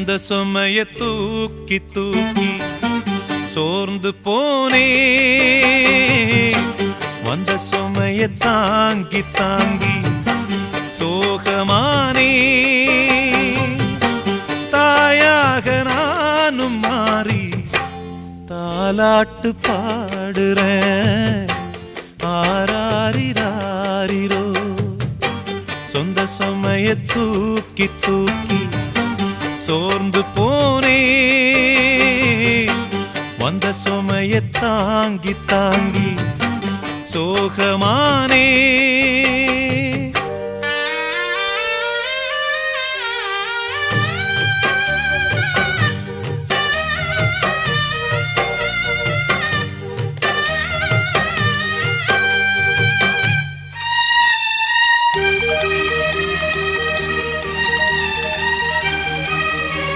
இந்த சுமைய தூக்கி தூக்கி சோர்ந்து போனே, வந்த சுமைய தாங்கி தாங்கி சோகமானே. தாயாக நானும் மாறி தாலாட்டு பாடுறேன். ஆராரிராரிரோ சொந்த சுமைய தூக்கி தூக்கி சோர்ந்து போனே, வந்த சுமைய தாங்கி தாங்கி சோகமானே.